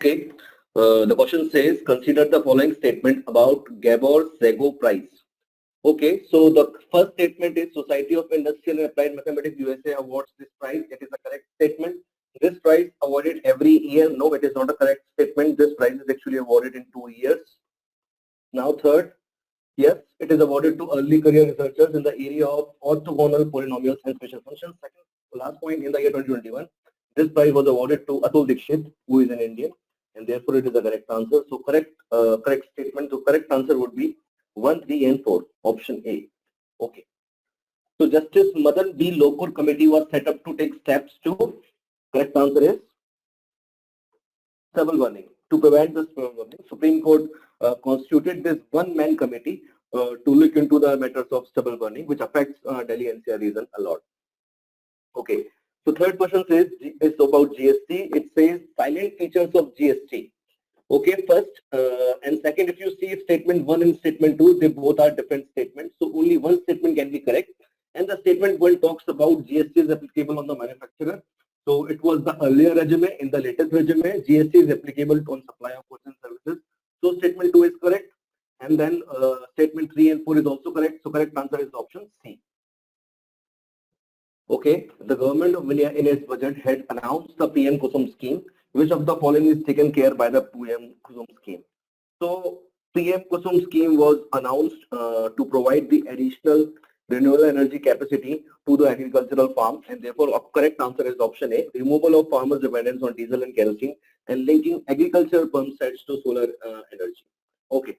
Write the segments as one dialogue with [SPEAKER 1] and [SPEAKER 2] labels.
[SPEAKER 1] Okay. The question says, consider the following statement about Gabor-Szego Prize. Okay, so the first statement is Society of Industrial and Applied Mathematics USA awards this prize. It is a correct statement. This prize awarded every year. No, it is not a correct statement. This prize is actually awarded in 2 years. Now third, yes, it is awarded to early career researchers in the area of orthogonal polynomials and special functions. Second, last point, in the year 2021, this prize was awarded to Atul Dikshit, who is an Indian, and therefore it is a correct answer. So correct statement. So correct answer would be 1, 3, and 4. Option A. Okay. So Justice Madan B. Lokur committee was set up to take steps to. Correct answer is stubble burning. To prevent the stubble burning, Supreme Court constituted this one-man committee to look into the matters of stubble burning, which affects Delhi NCR region a lot. Okay. So third question is about GST. It says silent features of GST. Okay, first and second, if you see statement 1 and statement 2, they both are different statements. So only one statement can be correct. And the statement 1 talks about GST is applicable on the manufacturer. So it was the earlier regime. In the latest regime, GST is applicable on supply of goods and services. So statement 2 is correct. And then statement 3 and 4 is also correct. So correct answer is option C. Okay, the government of India in its budget had announced the PM Kusum scheme. Which of the following is taken care by the PM Kusum scheme? So PM Kusum scheme was announced to provide the additional renewable energy capacity to the agricultural farms, and therefore correct answer is option A, removal of farmers' dependence on diesel and kerosene and linking agricultural pump sets to solar energy. Okay.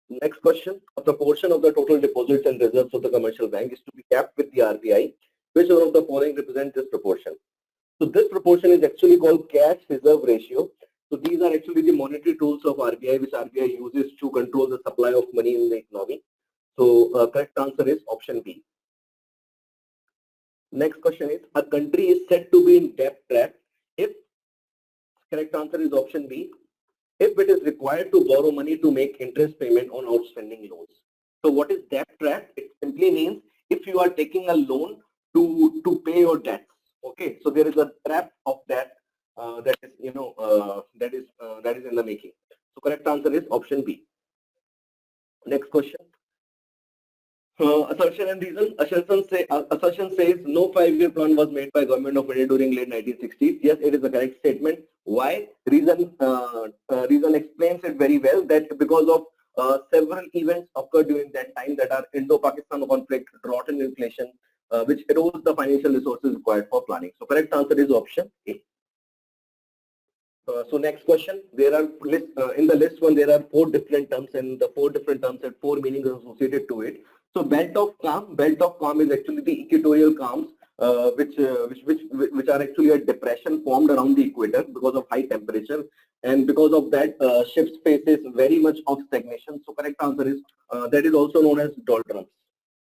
[SPEAKER 1] Next question, a proportion of the total deposits and reserves of the commercial bank is to be capped with the RBI. Which one of the following represents this proportion? So this proportion is actually called cash reserve ratio. So these are actually the monetary tools of RBI, which RBI uses to control the supply of money in the economy. So correct answer is option B. Next question is, a country is said to be in debt trap if, correct answer is option B, if it is required to borrow money to make interest payment on outstanding loans. So what is debt trap? It simply means if you are taking a loan to pay your debts. Okay, so there is a trap of that that is that is in the making. So correct answer is option B. Next question. Assertion and reason. Assertion says no 5-year plan was made by government of India during late 1960s. Yes, it is a correct statement. Why? Reason explains it very well, that because of several events occurred during that time, that are Indo-Pakistan conflict, drought and inflation, which erodes the financial resources required for planning. So correct answer is option A. So next question, there are in the list 1 there are 4 different terms, and the 4 different terms have 4 meanings associated to it. So belt of calm is actually the equatorial calms, which are actually a depression formed around the equator because of high temperature, and because of that ships faces very much of stagnation. So correct answer is that is also known as doldrums.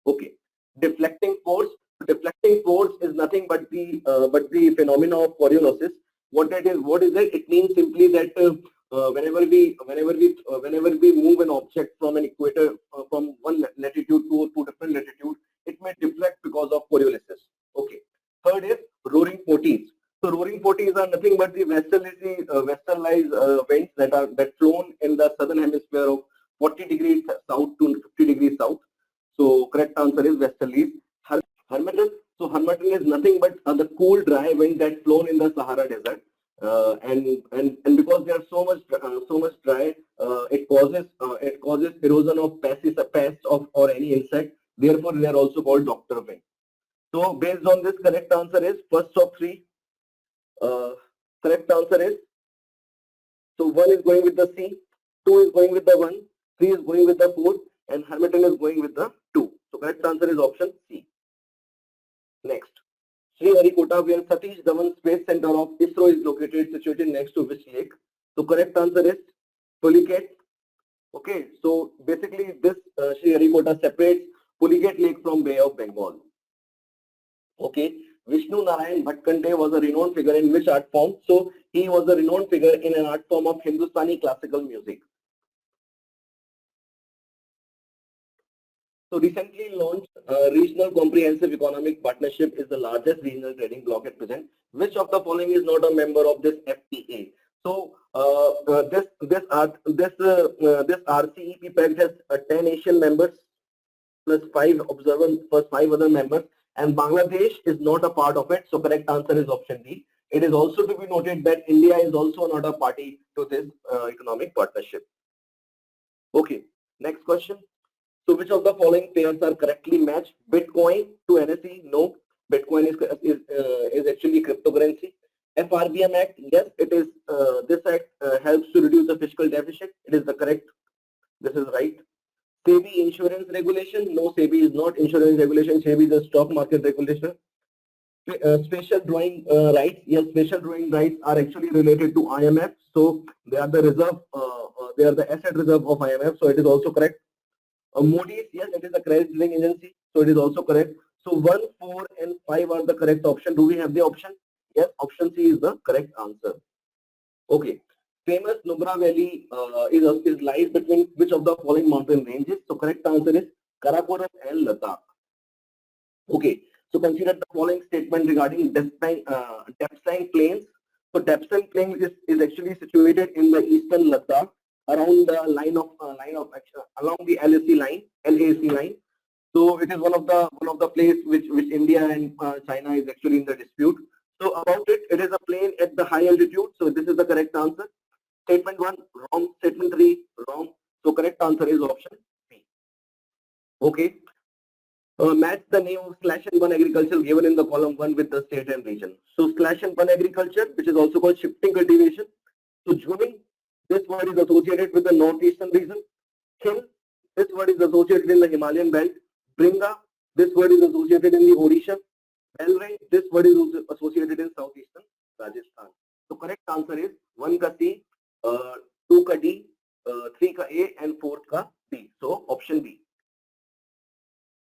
[SPEAKER 1] Okay. Deflecting force. Deflecting force is nothing but the phenomena of Coriolis. What is it? It means simply that whenever we move an object from an equator from one latitude to different latitude, it may deflect because of Coriolis. Okay. Third is roaring forties. So roaring forties are nothing but the westerlies winds that flown in the southern hemisphere of 40 degrees south to 50 degrees south. So correct answer is westerlies. Harmattan. So harmattan is nothing but the cool, dry wind that flown in the Sahara Desert, and because they are so much dry, it causes erosion of pest or any insect. Therefore, they are also called doctor wind. So based on this, correct answer is first of 3. Correct answer is, so 1 is going with the C, 2 is going with the 1, 3 is going with the 4, and harmattan is going with the 2. So correct answer is option C. Next, Sriharikota, where Satish Dhawan Space Center of ISRO is located, situated next to which lake? So correct answer is Pulicat. Okay, so basically this Sriharikota separates Pulicat Lake from Bay of Bengal. Okay, Vishnu Narayan Bhatkante was a renowned figure in which art form? So he was a renowned figure in an art form of Hindustani classical music. So recently launched Regional Comprehensive Economic Partnership is the largest regional trading bloc at present. Which of the following is not a member of this FTA? So This RCEP pact has 10 Asian members plus 5 observers plus 5 other members, and Bangladesh is not a part of it. So correct answer is option D. It is also to be noted that India is also not a party to this economic partnership. Okay, next question. So which of the following pairs are correctly matched? Bitcoin to NSE? No. Bitcoin is actually cryptocurrency. FRBM Act? Yes, it is. This act helps to reduce the fiscal deficit. It is the correct. This is right. SEBI insurance regulation? No, SEBI is not insurance regulation. SEBI is a stock market regulation. Special drawing rights? Yes, special drawing rights are actually related to IMF. So they are the reserve. They are the asset reserve of IMF. So it is also correct. Moody's, yes, it is a credit rating agency, so it is also correct. So 1, 4, and 5 are the correct option. Do we have the option? Yes, option C is the correct answer. Okay, famous Nubra Valley is lies between which of the following mountain ranges? So correct answer is Karakoram and Ladakh. Okay, so consider the following statement regarding Depsang Plains. So Depsang Plains is actually situated in the eastern Ladakh, around the line of action along the LAC line. So it is one of the place which India and China is actually in the dispute. So about it, it is a plain at the high altitude. So this is the correct answer. Statement 1 wrong. Statement 3 wrong. So correct answer is option B. Okay. Match the name of /and/burn agriculture given in the column 1 with the state and region. So /and/burn agriculture, which is also called shifting cultivation. So Jhumming, this word is associated with the northeastern region. Hill, this word is associated in the Himalayan belt. Bringa, this word is associated in the Odisha. Belray, this word is associated in southeastern Rajasthan. So correct answer is 1 ka C, 2 ka D, 3 ka A, and 4 ka D. So option B.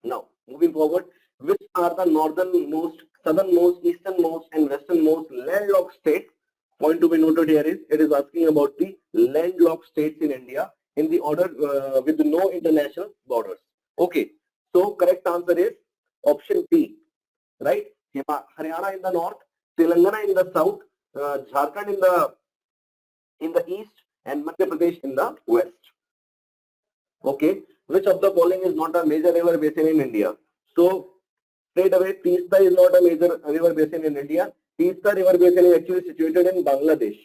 [SPEAKER 1] Now moving forward, which are the northernmost, southernmost, easternmost, and westernmost landlocked states? Point to be noted here is it is asking about the landlocked states in India in the order with no international borders. Okay, so correct answer is option B, right? Haryana in the north, Telangana in the south, Jharkhand in the east, and Madhya Pradesh in the west. Okay, which of the following is not a major river basin in India? So straight away, Teesta is not a major river basin in India. Teesta river basin is actually situated in Bangladesh.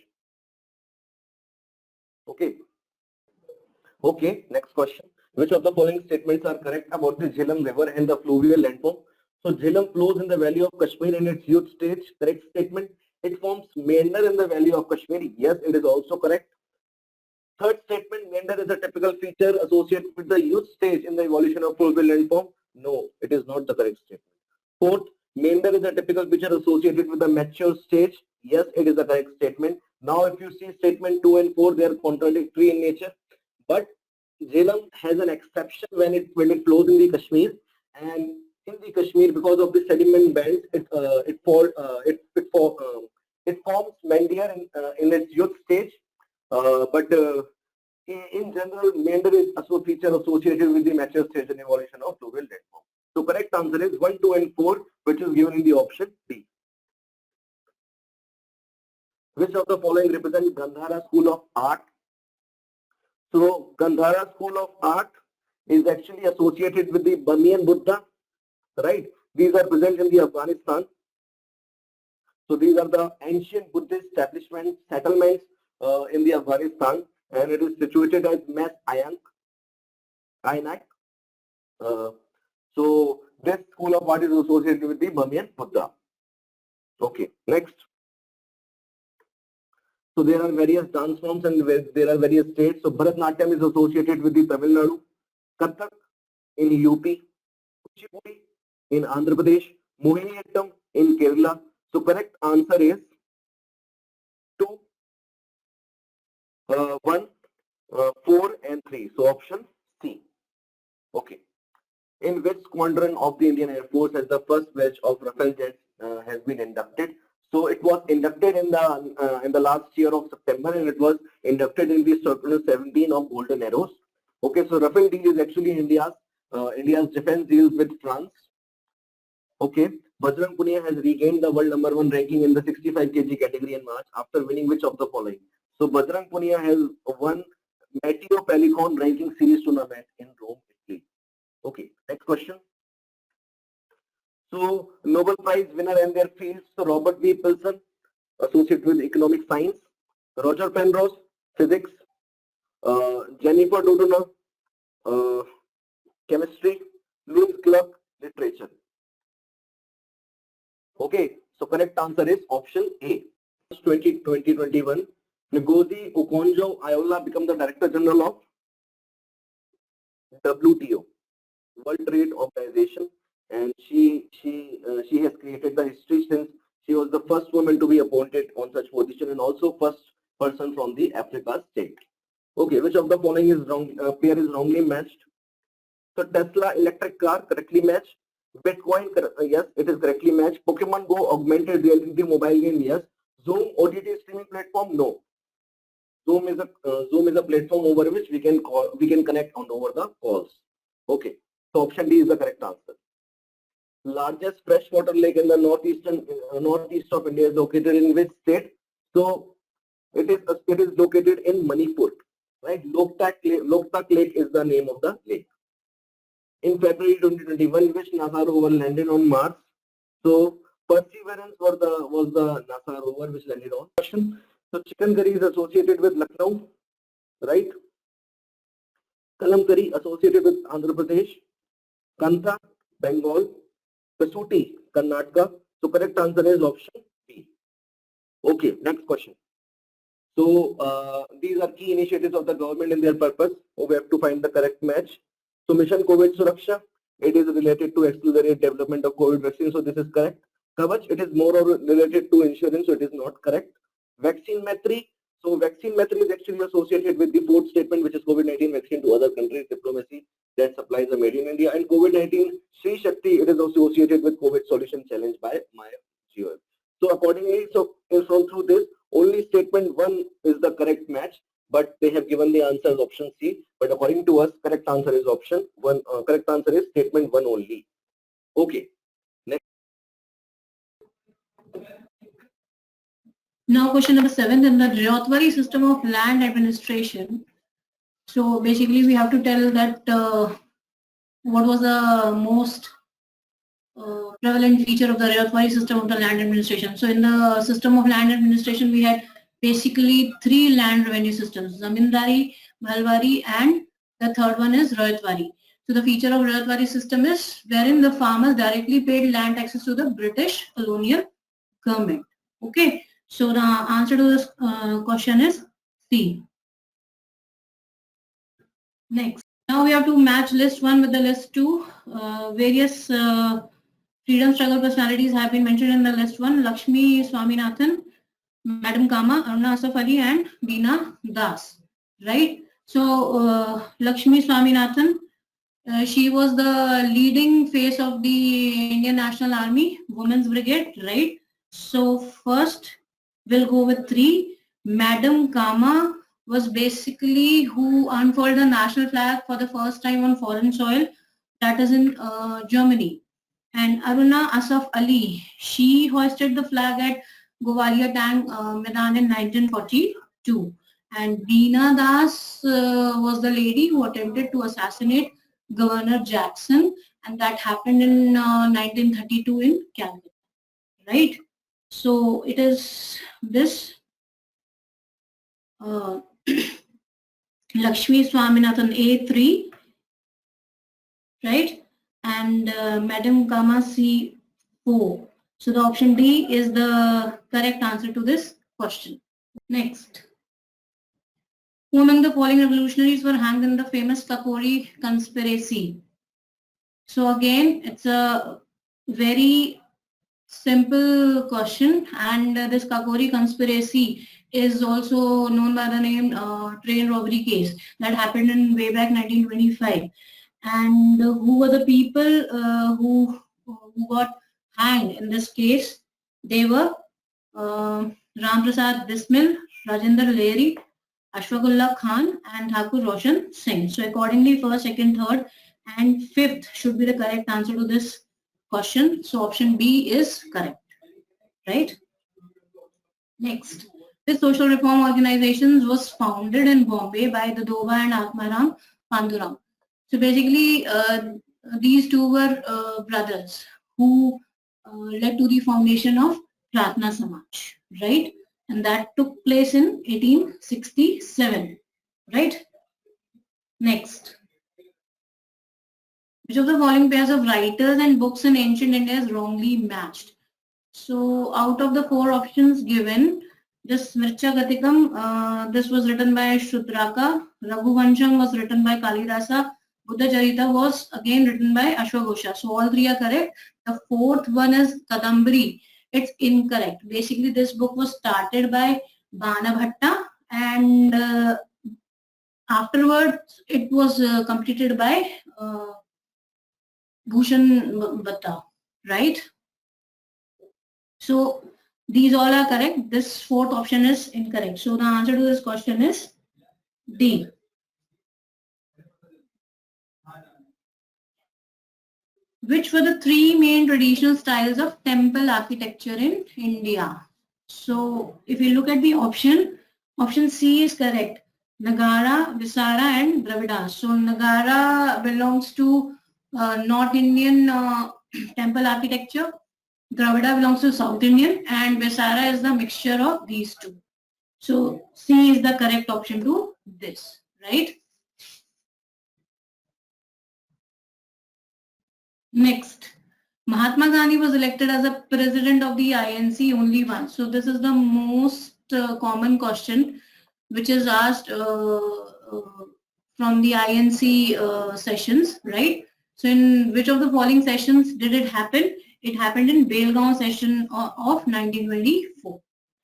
[SPEAKER 1] Okay. Okay, next question. Which of the following statements are correct about the Jhelum river and the fluvial landform? So Jhelum flows in the valley of Kashmir in its youth stage. Correct statement. It forms meander in the valley of Kashmir. Yes, it is also correct. Third statement, meander is a typical feature associated with the youth stage in the evolution of fluvial landform. No, it is not the correct statement. Fourth, meander is a typical feature associated with the mature stage. Yes, it is the correct statement. Now, if you see statement 2 and 4, they are contradictory in nature. But Jhelum has an exception when it flows in the Kashmir, and in the Kashmir, because of the sediment belts, it forms meander in its youth stage. But in general, meander is a feature associated with the mature stage and evolution of fluvial landform. So correct answer is 1, 2, and 4, which is given in the option D. Which of the following represent Gandhara School of Art? So Gandhara School of Art is actually associated with the Burmese Buddha, right? These are present in the Afghanistan. So these are the ancient Buddhist settlements in the Afghanistan, and it is situated at Mas Ainak. So this school of art is associated with the Burmese Buddha. Okay, next. So there are various dance forms and there are various states. So Bharatanatyam is associated with the Tamil Nadu, Kathak in UP, Kuchipudi in Andhra Pradesh, Mohiniyattam in Kerala. So correct answer is 2, 1, 4, and 3. So option C. Okay. In which squadron of the Indian Air Force has the first batch of Rafale jets has been inducted? So it was inducted in the last year of September, and it was inducted in the Squadron 17 of Golden Arrows. Okay, so Rafale deal is actually India's defense deals with France. Okay, Bajrang Punia has regained the world #1 ranking in the 65 kg category in March after winning which of the following? So Bajrang Punia has won Matteo Pellicon ranking series tournament in Rome, Italy. Okay, next question. So Nobel Prize winner and their fields, so Robert V. Pilson, associated with economic science, Roger Penrose, physics, Jennifer Doudna, chemistry, Louis Gluck, literature. Okay, so correct answer is option A. 2021, Ngozi Okonjo-Iweala become the Director General of WTO, World Trade Organization, and she has created the history since she was the first woman to be appointed on such position and also first person from the Africa state. Okay, which of the following is wrong? Pair is wrongly matched. So Tesla electric car correctly matched. Bitcoin, yes, it is correctly matched. Pokemon Go augmented reality mobile game, yes. Zoom OTT streaming platform, no. Zoom is a platform over which we can connect on over the calls. Okay, so option D is the correct answer. Largest freshwater lake in the northeast of India is located in which state? So it is located in Manipur, right? Loktak Lake is the name of the lake. In February 2021, which NASA rover landed on Mars? So Perseverance was the NASA rover which landed on. Question. So chicken curry is associated with Lucknow, right? Kalam curry associated with Andhra Pradesh. Kantha, Bengal. Kasuti, Karnataka. So correct answer is option B. Okay, next question. So these are key initiatives of the government and their purpose. So we have to find the correct match. So Mission COVID Suraksha, it is related to accelerate development of COVID vaccine. So this is correct. Kavach, it is more related to insurance. So it is not correct. Vaccine Maitri. So Vaccine Maitri is actually associated with the fourth statement, which is COVID-19 vaccine to other countries, diplomacy that supplies the made in India. And COVID-19 Sri Shakti, it is associated with COVID solution challenge by MyGov. So accordingly, so through this, only statement 1 is the correct match, but they have given the answer as option C. But according to us, correct answer is option 1. Correct answer is statement 1 only. Okay. Next.
[SPEAKER 2] Now question number 7, in the Ryotwari system of land administration. So basically we have to tell that what was the most prevalent feature of the Ryotwari system of the land administration. So in the system of land administration, we had basically 3 land revenue systems, Zamindari, Malwari, and the third one is Ryotwari. So the feature of Ryotwari system is wherein the farmers directly paid land taxes to the British colonial government. Okay, so the answer to this question is C. Next, now we have to match list 1 with the list 2. Various freedom struggle personalities have been mentioned in the list 1. Lakshmi Swaminathan, Madam Kama, Aruna Asaf Ali, and Beena Das. Right? So Lakshmi Swaminathan, she was the leading face of the Indian National Army Women's Brigade. Right? So first we'll go with 3. Madam Kama was basically who unfurled the national flag for the first time on foreign soil, that is in Germany. And Aruna Asaf Ali, she hoisted the flag at Govalia Tank Maidan in 1942. And Beena Das was the lady who attempted to assassinate Governor Jackson, and that happened in 1932 in Calcutta. Right? So it is this Lakshmi Swaminathan A3, right? And Madam Kama C4. So the option D is the correct answer to this question. Next. Who among the following revolutionaries were hanged in the famous Kakori conspiracy? So again, it's a very simple question, and this Kakori conspiracy is also known by the name train robbery case that happened in way back 1925. And who were the people who got hanged in this case? They were Ram Prasad Bismil, Rajendra Lahiri, Ashfaqullah Khan, and Thakur Roshan Singh. So accordingly, first, second, third, and fifth should be the correct answer to this question. So option B is correct, right? Next, This social reform organization was founded in Bombay by the Dova and Atmaram Panduram. So basically, these two were brothers who led to the foundation of Pratna Samaj, right? And that took place in 1867, right? Next. Which of the following pairs of writers and books in ancient India is wrongly matched? So out of the 4 options given, this Mircha Gatikam, this was written by Shudraka, Raghuvansham was written by Kalidasa, Buddha Charita was again written by Ashwagosha. So all 3 are correct. The 4th one is Kadambari. It's incorrect. Basically, this book was started by Banabhatta and afterwards it was completed by Bhushan Bhatta, right? So these all are correct. This 4th option is incorrect. So the answer to this question is D. Which were the 3 main traditional styles of temple architecture in India? So if you look at the option C is correct. Nagara, Visara and Dravida. So Nagara belongs to North Indian temple architecture. Dravida belongs to South Indian and Visara is the mixture of these 2. So C is the correct option to this, right? Next, Mahatma Gandhi was elected as a president of the INC only once. So this is the most common question which is asked from the INC sessions, right? So in which of the following sessions did it happen? It happened in Belgaum session of 1924,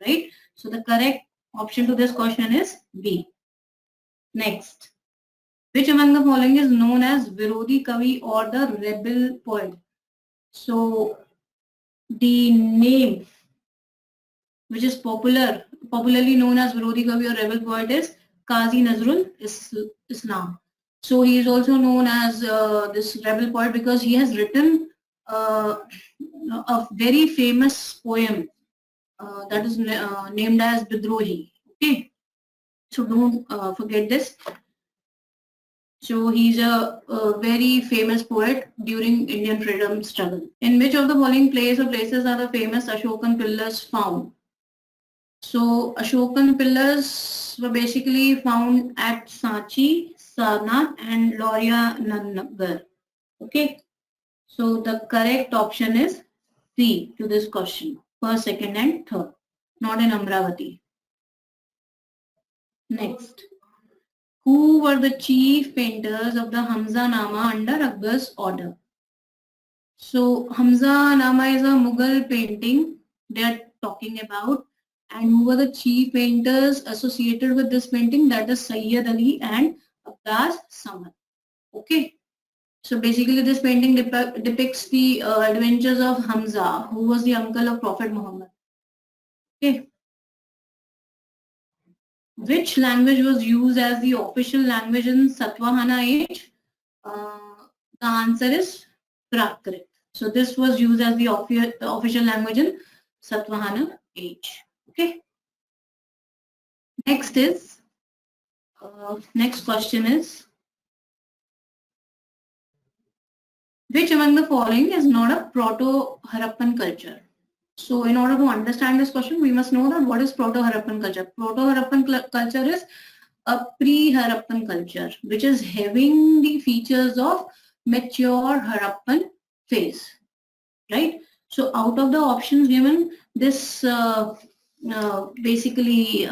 [SPEAKER 2] right? So the correct option to this question is B. Next. Which among the following is known as Virodhi Kavi or the rebel poet? So the name which is popularly known as Virodhi Kavi or rebel poet is Qazi Nazrul Islam. So he is also known as this rebel poet because he has written a very famous poem that is named as Bidrohi. Okay, so don't forget this. So he's a very famous poet during Indian freedom struggle. In which of the following places are the famous Ashokan pillars found? So Ashokan pillars were basically found at Sanchi, Sarnath and Lauria Nagar. Okay. So the correct option is C to this question. First, second and third. Not in Amravati. Next. Who were the chief painters of the Hamza Nama under Akbar's order? So Hamza Nama is a Mughal painting they are talking about, and who were the chief painters associated with this painting? That is Sayyid Ali and Abbas Samad. Okay. So basically this painting depicts the adventures of Hamza, who was the uncle of Prophet Muhammad. Okay. Which language was used as the official language in Satvahana age? The answer is Prakrit. So this was used as the official language in Satvahana age. Okay. Next is, next question is, which among the following is not a Proto-Harappan culture? So in order to understand this question, we must know that what is Proto-Harappan culture. Proto-Harappan culture is a pre-Harappan culture, which is having the features of mature Harappan phase, right? So out of the options given, this basically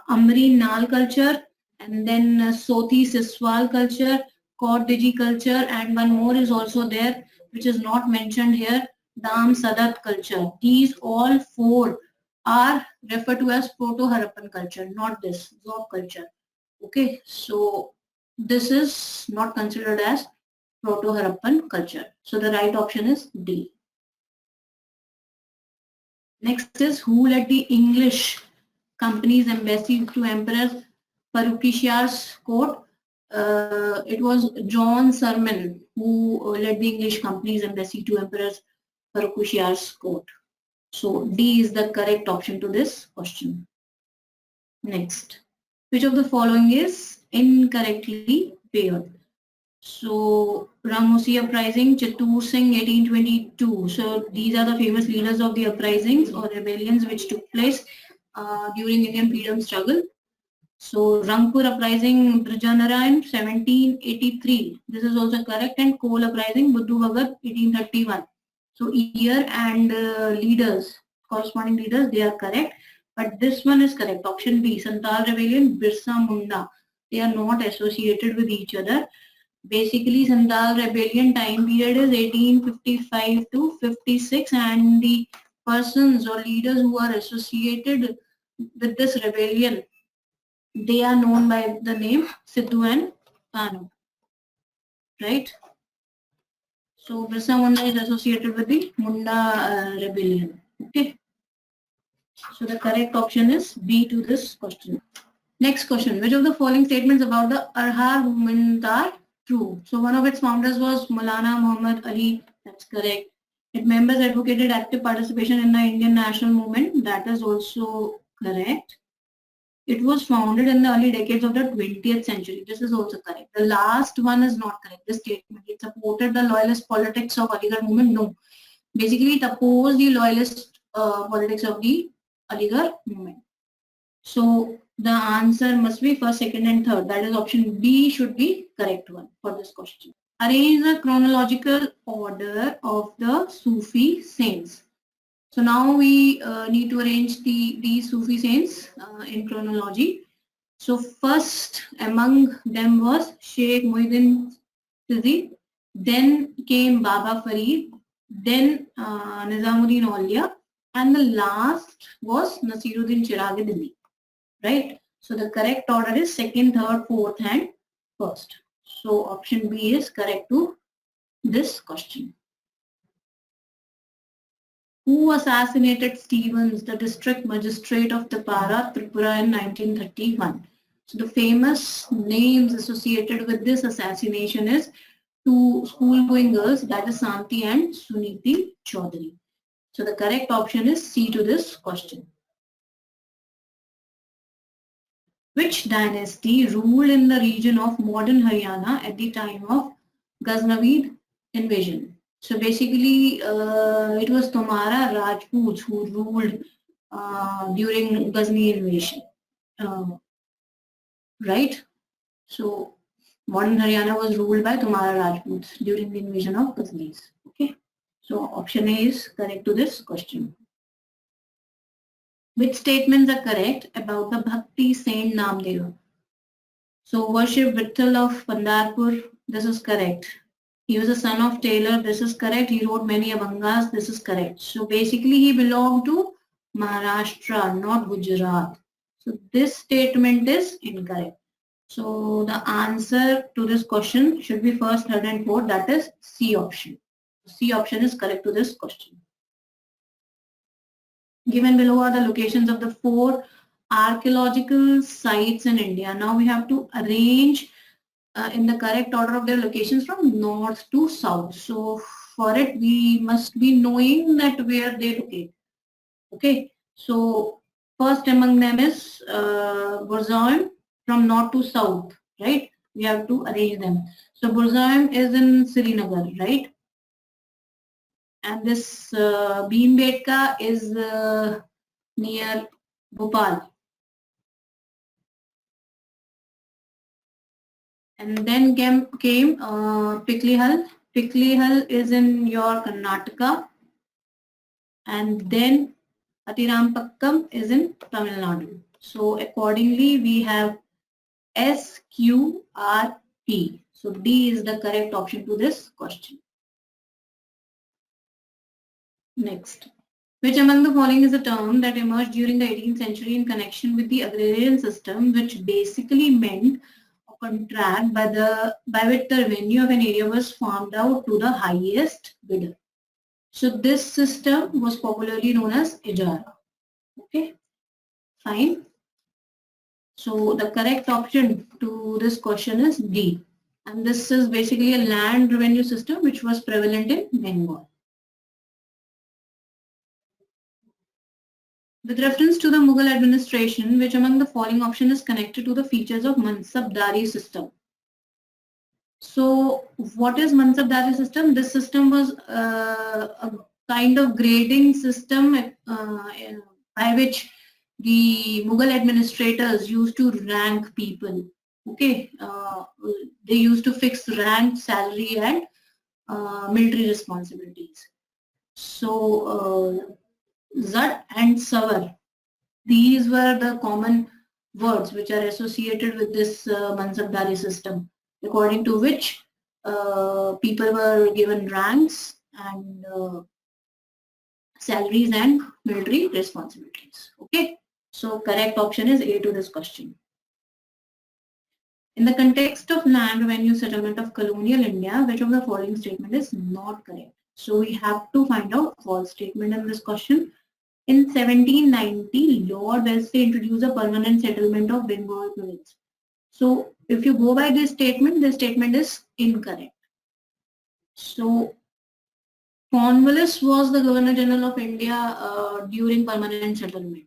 [SPEAKER 2] Amri Nal culture, and then Soti Siswal culture, Kaur Diji culture, and one more is also there, which is not mentioned here, Dam Sadat culture. These all 4 are referred to as Proto-Harappan culture, not this Zog culture. Okay, so this is not considered as Proto-Harappan culture. So the right option is D. Next is, who led the English company's embassy to Emperor Farrukh court? It was John Sermon who led the English company's embassy to Emperor Farrukh court. So D is the correct option to this question. Next, which of the following is incorrectly paired? So Ramosi uprising, Chattur Singh 1822. So these are the famous leaders of the uprisings or rebellions which took place during Indian freedom struggle. So Rangpur uprising, Brajanarayan 1783. This is also correct. And Kohl uprising, Buddhu Bhagat 1831. So year and leaders, corresponding leaders, they are correct. But this one is correct. Option B, Santal rebellion, Birsa Munda. They are not associated with each other. Basically, Santal rebellion time period is 1855 to 56, and the persons or leaders who are associated with this rebellion, they are known by the name Sidhu and Kanu, right? So Birsa Munda is associated with the Munda rebellion. Okay. So the correct option is B to this question. Next question. Which of the following statements about the Arhar movement are true? So one of its founders was Maulana Muhammad Ali. That's correct. Its members advocated active participation in the Indian national movement. That is also correct. It was founded in the early decades of the 20th century. This is also correct. The last one is not correct. The statement, it supported the loyalist politics of Aligarh movement. No. Basically, it opposed the loyalist politics of the Aligarh movement. So the answer must be first, second and third. That is option B should be correct one for this question. Arrange the chronological order of the Sufi saints. So now we need to arrange these Sufi saints in chronology. So first among them was Sheikh Muhyiddin Chisti, then came Baba Farid, then Nizamuddin Aulia, and the last was Nasiruddin Chiragh Delhi, right? So the correct order is second, third, fourth, and first. So option B is correct to this question. Who assassinated Stevens, the district magistrate of Tapara, Tripura in 1931? So the famous names associated with this assassination is two school-going girls, that is Santi and Suniti Chaudhary. So the correct option is C to this question. Which dynasty ruled in the region of modern Haryana at the time of Ghaznavid invasion? So basically, it was Tomara Rajputs who ruled during Ghazni invasion, right? So modern Haryana was ruled by Tomara Rajputs during the invasion of Ghaznis. Okay. So option A is correct to this question. Which statements are correct about the Bhakti saint Namdev? So worship Vitthal of Pandarpur, this is correct. He was a son of tailor, this is correct. He wrote many Abhangas, this is correct. So basically he belonged to Maharashtra, not Gujarat. So this statement is incorrect. So the answer to this question should be first, third and fourth, that is C option. C option is correct to this question. Given below are the locations of the 4 archaeological sites in India. Now we have to arrange in the correct order of their locations from north to south. So for it, we must be knowing that where they locate. Okay. So first among them is Burzaim from north to south, right? We have to arrange them. So Burzaim is in Srinagar, right? And this Bhimbetka is near Bhopal. And then came Piklihal. Piklihal is in your Karnataka. And then Atirampakkam is in Tamil Nadu. So accordingly, we have SQRP. So D is the correct option to this question. Next. Which among the following is a term that emerged during the 18th century in connection with the agrarian system, which basically meant a contract by which the revenue of an area was farmed out to the highest bidder. So this system was popularly known as Ijara. Okay, fine. So the correct option to this question is D. And this is basically a land revenue system which was prevalent in Bengal. With reference to the Mughal administration, which among the following option is connected to the features of Mansabdari system? So what is Mansabdari system? This system was a kind of grading system by which the Mughal administrators used to rank people. Okay, they used to fix rank, salary, and military responsibilities. So Zat and Savar, these were the common words which are associated with this Mansabdari system, according to which people were given ranks and salaries and military responsibilities. Okay, so correct option is A to this question. In the context of land revenue settlement of colonial India, which of the following statement is not correct? So we have to find out false statement in this question. In 1790, Lord Wellesley introduced a permanent settlement of Bengal province. So if you go by this statement is incorrect. So Cornwallis was the Governor General of India during permanent settlement.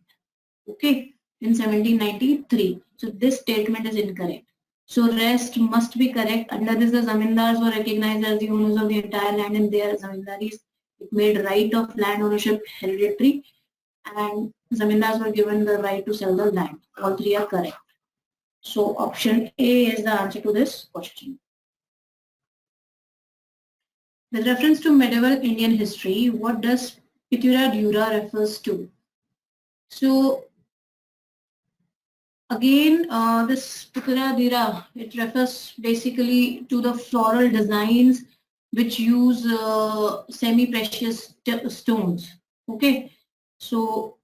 [SPEAKER 2] Okay, in 1793. So this statement is incorrect. So rest must be correct. Under this, the zamindars were recognized as the owners of the entire land in their zamindaris. It made right of land ownership hereditary, and zamindars were given the right to sell the land. All three are correct. So option A is the answer to this question. With reference to medieval Indian history, what does Pithura Dura refers to? So again, this Pithura Dura, it refers basically to the floral designs which use semi-precious stones. Okay, so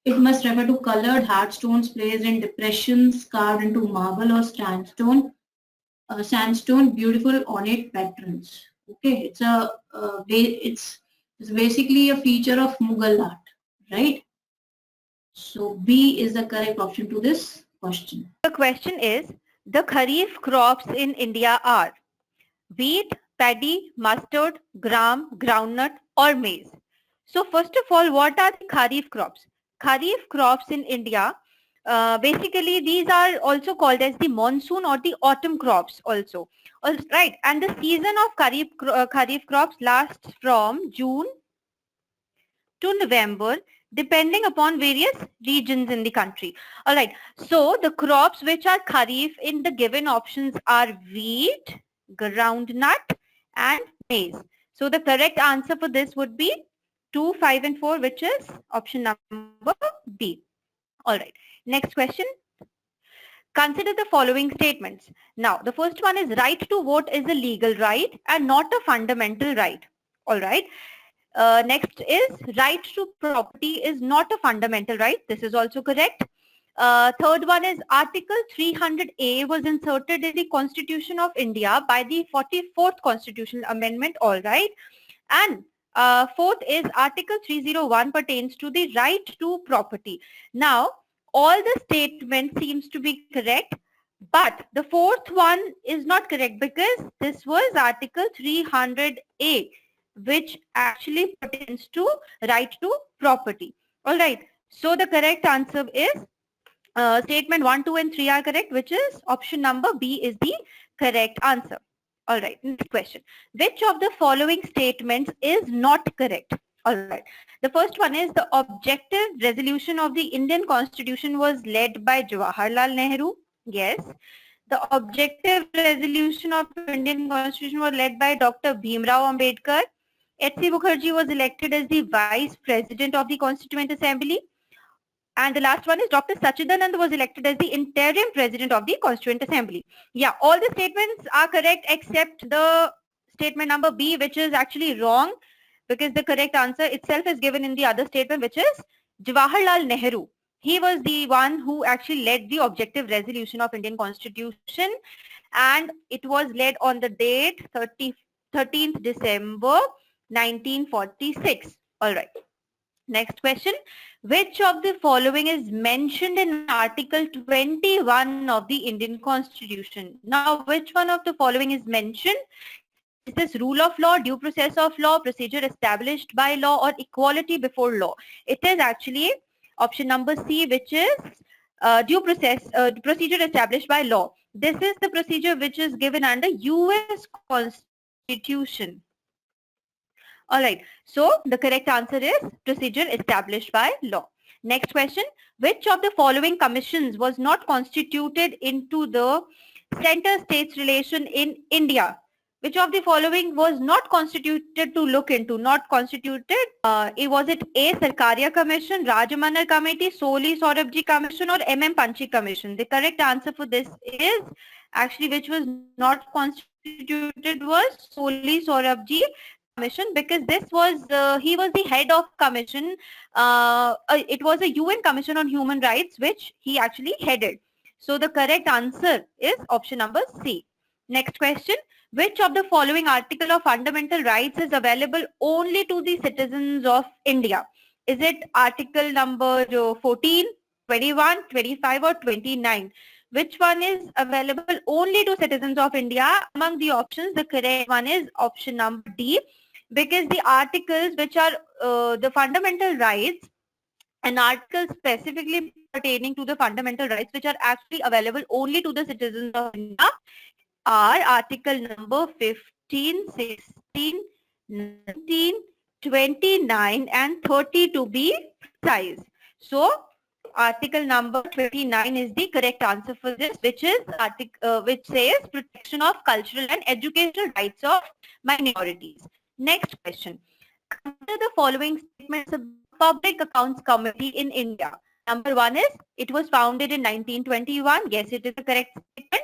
[SPEAKER 2] it must refer to colored hard stones placed in depressions carved into marble or sandstone. Sandstone, beautiful ornate patterns. Okay, it's basically a feature of Mughal art, right? So B is the correct option to this question.
[SPEAKER 3] The question is, the Kharif crops in India are wheat, paddy, mustard, gram, groundnut or maize. So first of all, what are the Kharif crops? Kharif crops in India, basically these are also called as the monsoon or the autumn crops also. Right, and the season of Kharif crops lasts from June to November, depending upon various regions in the country. All right. So the crops which are Kharif in the given options are wheat, groundnut, and maize. So the correct answer for this would be 2, 5, and 4, which is option number D. All right. Next question. Consider the following statements. Now, the first one is right to vote is a legal right and not a fundamental right. All right. Next is right to property is not a fundamental right. This is also correct. Third one is Article 300A was inserted in the Constitution of India by the 44th Constitutional Amendment. All right. And fourth is Article 301 pertains to the right to property. Now, all the statements seems to be correct, but the fourth one is not correct because this was Article 300A, which actually pertains to right to property. All right. So the correct answer is statement 1, 2, and 3 are correct, which is option number B is the correct answer. All right. Next question. Which of the following statements is not correct? All right. The first one is the objective resolution of the Indian Constitution was led by Jawaharlal Nehru. Yes. The objective resolution of Indian Constitution was led by Dr. Bhimrao Ambedkar. H.C. Mukherjee was elected as the Vice President of the Constituent Assembly. And the last one is Dr. Sachidanand was elected as the Interim President of the Constituent Assembly. Yeah, all the statements are correct except the statement number B, which is actually wrong because the correct answer itself is given in the other statement, which is Jawaharlal Nehru. He was the one who actually led the objective resolution of Indian Constitution, and it was led on the date 13th December 1946. All right. Next question. Which of the following is mentioned in Article 21 of the Indian Constitution? Now, which one of the following is mentioned? Is this rule of law, due process of law, procedure established by law, or equality before law? It is actually Option number C, which is procedure established by law. This is the procedure which is given under US Constitution. All right. So the correct answer is procedure established by law. Next question. Which of the following commissions was not constituted into the center-states relation in India? Which of the following was not constituted to look into? Not constituted. Was it A. Sarkaria Commission, Rajamanar Committee, Soli Saurabhji Commission, or M.M. Panchi Commission? The correct answer for this is actually which was not constituted was Soli Saurabhji Commission, because this was he was the head of commission. It was a UN Commission on Human Rights which he actually headed. So the correct answer is option number C. Next question. Which of the following article of fundamental rights is available only to the citizens of India? Is it article number 14, 21, 25 or 29? Which one is available only to citizens of India? Among the options, the correct one is option number D, because the articles which are the fundamental rights and articles specifically pertaining to the fundamental rights which are actually available only to the citizens of India are article number 15, 16, 19, 29 and 30 to be precise. So article number 29 is the correct answer for this, which is which says protection of cultural and educational rights of minorities. Next question. Consider the following statements of Public Accounts Committee in India. Number one is it was founded in 1921. Yes, it is the correct statement.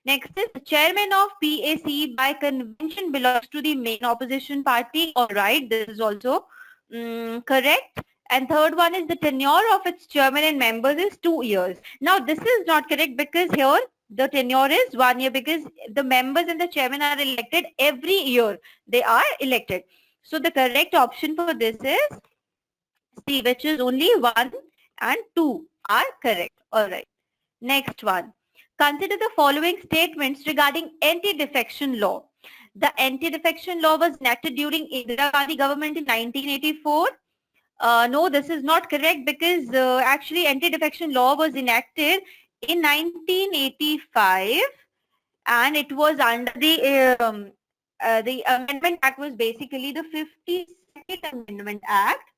[SPEAKER 3] Next is the chairman of PAC by convention belongs to the main opposition party. All right, this is also correct. And third one is the tenure of its chairman and members is 2 years. Now this is not correct because here the tenure is 1 year, because the members and the chairman are elected every year. They are elected. So the correct option for this is C, which is only 1 and 2 are correct. All right. Next one. Consider the following statements regarding anti-defection law. The anti-defection law was enacted during Indira Gandhi government in 1984. No, this is not correct, because actually anti-defection law was enacted in 1985 and it was under the Amendment Act was basically the 52nd Amendment Act.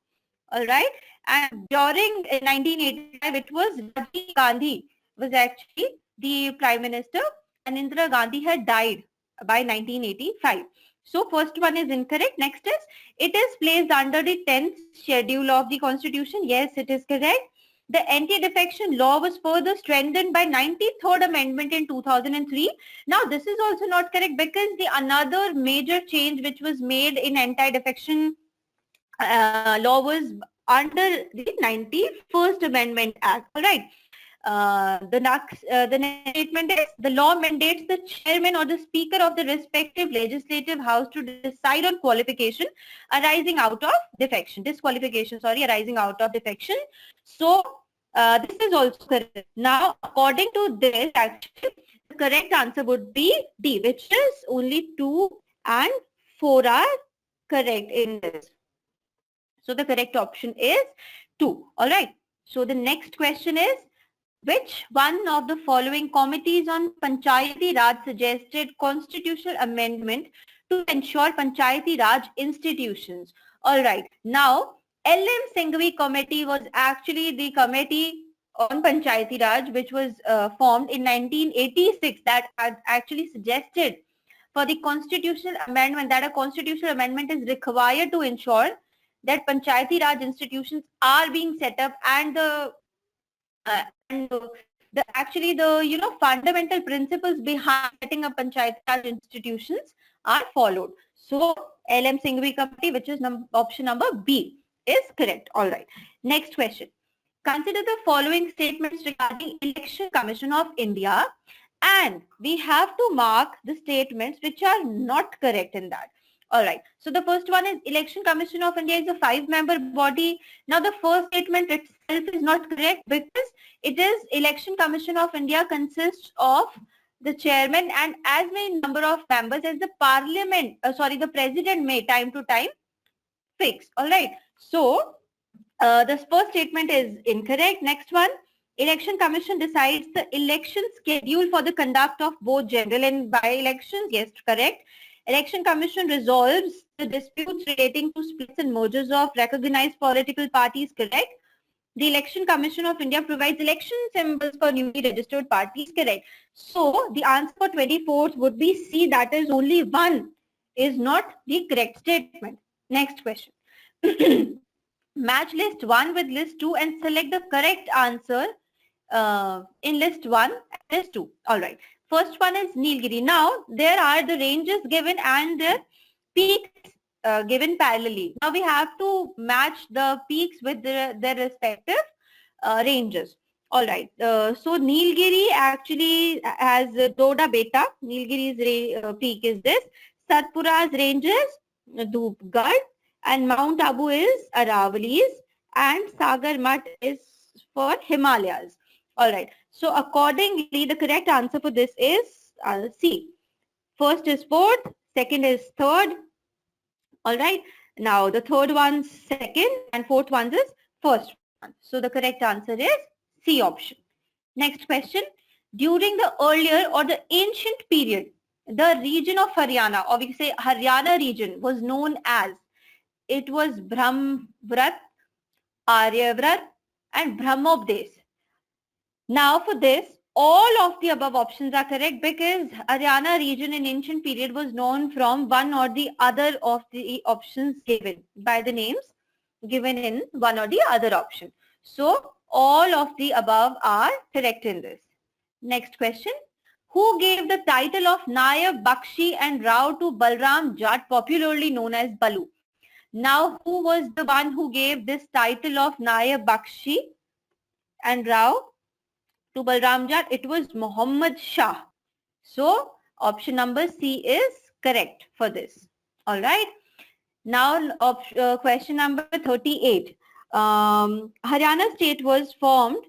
[SPEAKER 3] All right. And during 1985, it was Rajiv Gandhi was actually the Prime Minister and Indira Gandhi had died by 1985. So first one is incorrect. Next is it is placed under the 10th schedule of the Constitution. Yes, it is correct. The anti-defection law was further strengthened by 93rd Amendment in 2003. Now this is also not correct, because the another major change which was made in anti-defection law was under the 91st Amendment Act. All right. The next statement is the law mandates the chairman or the speaker of the respective legislative house to decide on qualification arising out of defection. Disqualification, sorry, arising out of defection. So this is also correct. Now, according to this, actually, the correct answer would be D, which is only 2 and 4 are correct in this. So the correct option is 2. All right. So the next question is, which one of the following committees on Panchayati Raj suggested constitutional amendment to ensure Panchayati Raj institutions? All right. Now, L.M. Singhvi committee was actually the committee on Panchayati Raj, which was formed in 1986, that had actually suggested for the constitutional amendment, that a constitutional amendment is required to ensure that Panchayati Raj institutions are being set up and the actually the fundamental principles behind setting up Panchayati Raj institutions are followed. So L.M. Singhvi committee, which is option number B, is correct. All right. Next question. Consider the following statements regarding Election Commission of India, and we have to mark the statements which are not correct in that. All right. So the first one is Election Commission of India is a 5-member body. Now the first statement itself is not correct, because it is Election Commission of India consists of the chairman and as many number of members as the parliament, the president may time to time fix. All right. So The first statement is incorrect. Next one. Election Commission decides the election schedule for the conduct of both general and by-elections. Yes, correct. Election Commission resolves the disputes relating to splits and mergers of recognized political parties. Correct. The Election Commission of India provides election symbols for newly registered parties. Correct. So the answer for 24th would be C, that is only one is not the correct statement. Next question. Match list 1 with list 2 and select the correct answer in list 1 and list 2. All right. First one is Nilgiri. Now, there are the ranges given and the peaks given parallelly. Now, we have to match the peaks with their respective ranges. All right. So, Nilgiri actually has Doda Beta. Nilgiri's peak is this. Satpura's range is Dhupgarh. And Mount Abu is Aravallis and Sagar Mat is for Himalayas. All right. So accordingly, the correct answer for this is C. First is fourth, second is third. All right. Now the third one's second and fourth one is first one. So the correct answer is C option. Next question. During the earlier or the ancient period, the region of Haryana, or we can say Haryana region, was known as, it was Brahmvrat, Aryavrat and Brahmobdes. Now for this, all of the above options are correct because Haryana region in ancient period was known from one or the other of the options given by the names given in one or the other option. So all of the above are correct in this. Next question. Who gave the title of Nayab Bakshi and Rao to Balram Jat, popularly known as Balu? Now, who was the one who gave this title of Nayab Bakshi and Rao to Balram Jat? It was Muhammad Shah. So, option number C is correct for this. All right. Now, question number 38. Haryana state was formed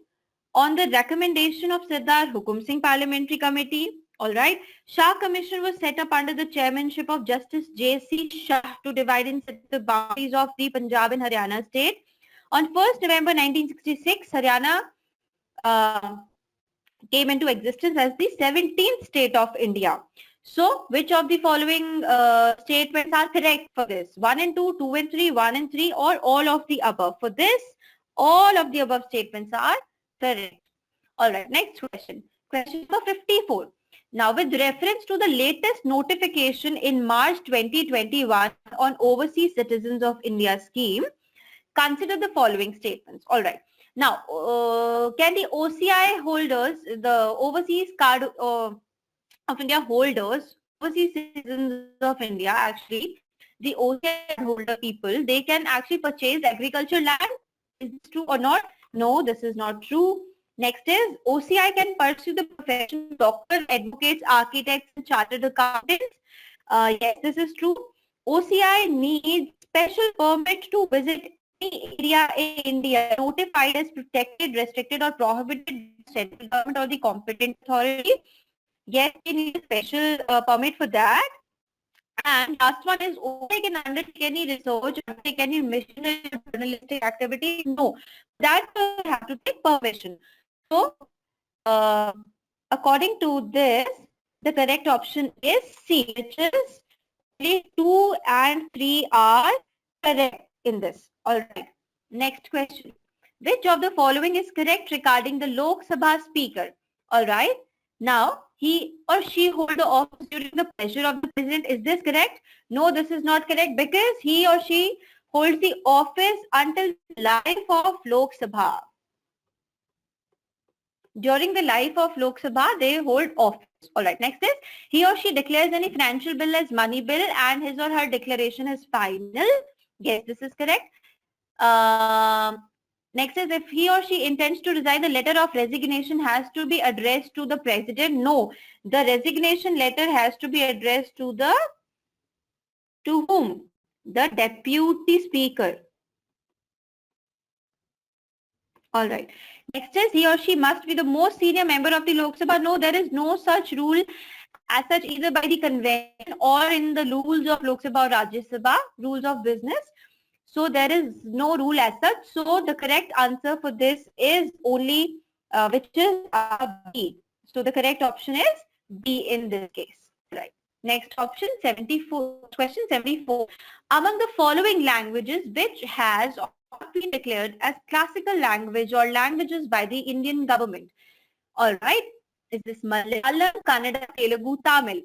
[SPEAKER 3] on the recommendation of Sardar Hukum Singh Parliamentary Committee. All right. Shah Commission was set up under the chairmanship of Justice J.C. Shah to divide and set the boundaries of the Punjab and Haryana state. On 1st November 1966, Haryana came into existence as the 17th state of India. So, which of the following statements are correct for this? 1 and 2, 2 and 3, 1 and 3, or all of the above? For this, all of the above statements are correct. All right. Next question. Question number 54. Now, with reference to the latest notification in March 2021 on Overseas Citizens of India scheme, consider the following statements. All right. Now, can the OCI holders, the Overseas Card of India holders, Overseas Citizens of India, actually, the OCI holder people, they can actually purchase agricultural land? Is this true or not? No, this is not true. Next is OCI can pursue the profession of doctors, advocates, architects, and chartered accountants. Yes, this is true. OCI needs special permit to visit any area in India notified as protected, restricted, or prohibited by central government or the competent authority. Yes, they need a special permit for that. And last one is OCI can undertake any research, undertake any missionary journalistic activity. No, that will have to take permission. So, according to this, the correct option is C, which is only 2 and 3 are correct in this. All right. Next question. Which of the following is correct regarding the Lok Sabha speaker? All right. Now, he or she hold the office during the pleasure of the president. Is this correct? No, this is not correct because he or she holds the office until the life of Lok Sabha. During the life of Lok Sabha, they hold office. All right. Next is, he or she declares any financial bill as money bill and his or her declaration is final. Yes, this is correct. Next is, if he or she intends to resign, the letter of resignation has to be addressed to the president. No, the resignation letter has to be addressed to the, to whom? The deputy speaker. All right. Next is, he or she must be the most senior member of the Lok Sabha. No, there is no such rule as such either by the convention or in the rules of Lok Sabha or Rajya Sabha, rules of business. So there is no rule as such. So the correct answer for this is only which is B. So the correct option is B in this case. Right. Next option 74. Question 74. Among the following languages, which has been declared as classical language or languages by the Indian government? All right. Is this Malayalam, Kannada, Telugu, Tamil?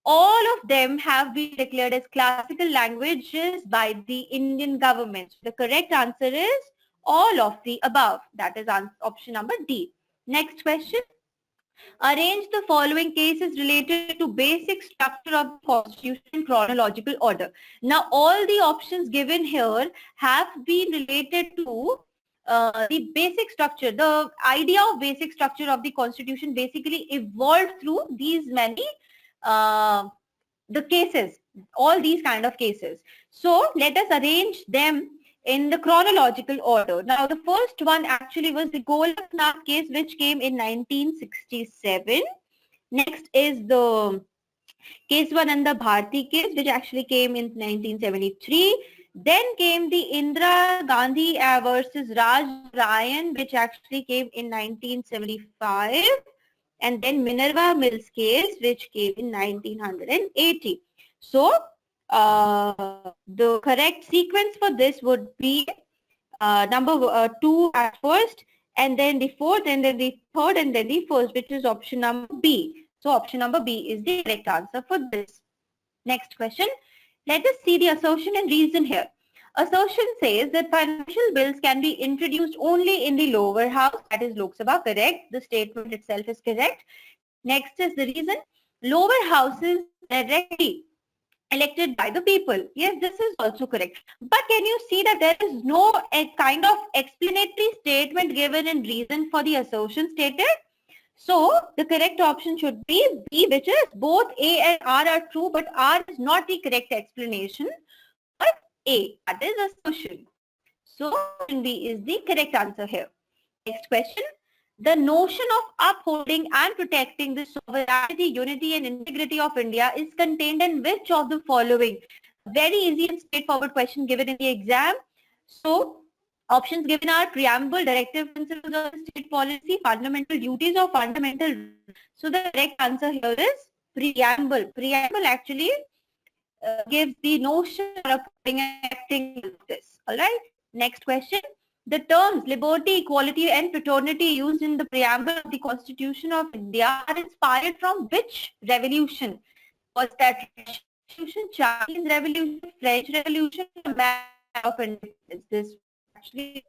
[SPEAKER 3] All of them have been declared as classical languages by the Indian government. The correct answer is all of the above. That is option number D. Next question. Arrange the following cases related to basic structure of the constitution in chronological order. Now, all the options given here have been related to the basic structure. The idea of basic structure of the constitution basically evolved through these many the cases, all these kind of cases. So let us arrange them in the chronological order. Now, the first one actually was the Golaknath case, which came in 1967. Next is the Keswananda Bharti case, which actually came in 1973. Then came the Indira Gandhi versus Raj Ryan, which actually came in 1975. And then Minerva Mills case, which came in 1980. So, the correct sequence for this would be number 2 at first, and then the fourth, and then the third, and then the first, which is option number B. So, option number B is the correct answer for this. Next question. Let us see the assertion and reason here. Assertion says that financial bills can be introduced only in the lower house, that is Lok Sabha, correct. The statement itself is correct. Next is the reason. Lower house is directly elected by the people. Yes, this is also correct. But can you see that there is no kind of explanatory statement given in reason for the assertion stated? So the correct option should be B, which is both A and R are true, but R is not the correct explanation. But A, that is assertion. So option B is the correct answer here. Next question. The notion of upholding and protecting the sovereignty, unity and integrity of India is contained in which of the following? Very easy and straightforward question given in the exam. So options given are preamble, directive principles of state policy, fundamental duties or fundamental. So the correct answer here is preamble. Preamble actually gives the notion of upholding and protecting this. All right. Next question. The terms liberty, equality and fraternity used in the preamble of the Constitution of India are inspired from which revolution? Was that Revolution, Chinese Revolution, French Revolution, of Independence? This actually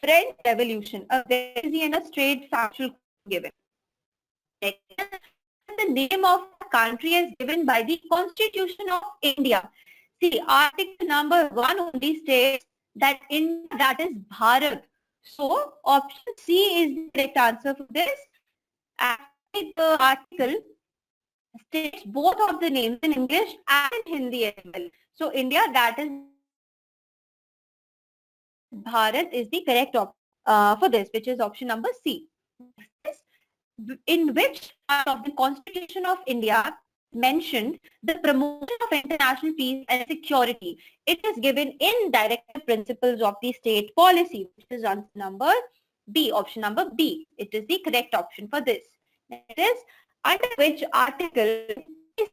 [SPEAKER 3] French Revolution, a very easy and a straight factual given. Next, the name of the country is given by the Constitution of India. See, article number 1 only states that is Bharat. So option C is the correct answer for this. Actually, the article states both of the names in English and Hindi as well. So India, that is Bharat, is the correct option for this, which is option number C. In which part of the Constitution of India mentioned the promotion of international peace and security? It is given in directive principles of the state policy, which is answer number B, option number B. It is the correct option for this. Next is, under which article